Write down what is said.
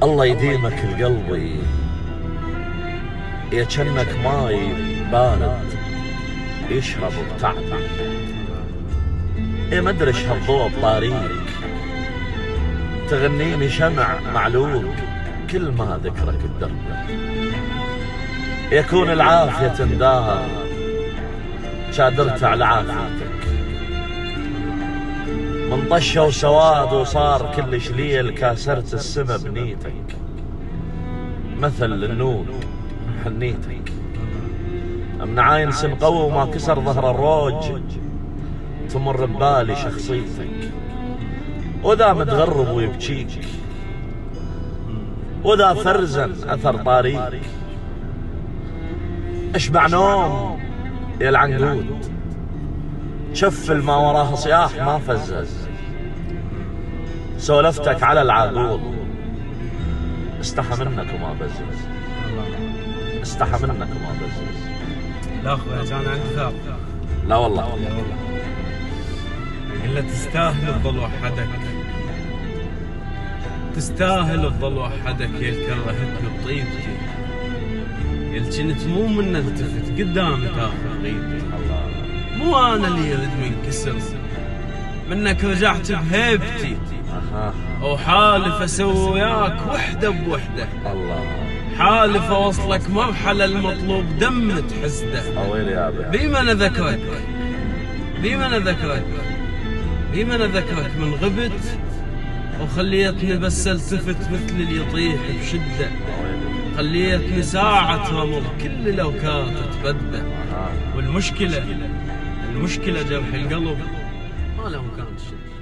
الله يديمك القلبي يا جنك ماي بارد يشرب بتعبي. يا مدري ايش هالضوء بطاريك تغنيني شمع معلوق كل ما ذكرك الدرب. يكون العافية تندار شادرت على عافيتك من طشة وسواد وصار كل شليل كاسرت السما بنيتك مثل النور حنيتك من عاين سن قوي وما كسر ظهر الروج تمر ببالي شخصيتك وذا متغرب ويبكيك وذا فرزن اثر طاريك اشبع نوم يا العنقود شف ما وراه صياح ما فزز سولفتك على العقول استحى منك وما بزز استحى منك وما بزز. لا اخوي انا عندي ثاب. لا والله الا تستاهل تظل وحدك تستاهل تظل وحدك يا الكرهتني بطيبتي يا كنت مو من التفت قدامي تاخذ غيبتي مو انا اللي يرد منكسر منك رجعت بهيبتي وحالف اسوي وياك وحده بوحده الله حالف اوصلك مرحله المطلوب دم تحسده بما انا ذكرك بما انا ذكرك بما انا ذكرك من غبت وخليتني بس التفت مثل اللي يطيح بشده خليتني ساعة رمض كل الاوقات تبدى والمشكلة جرح القلب ما له مكان الشده.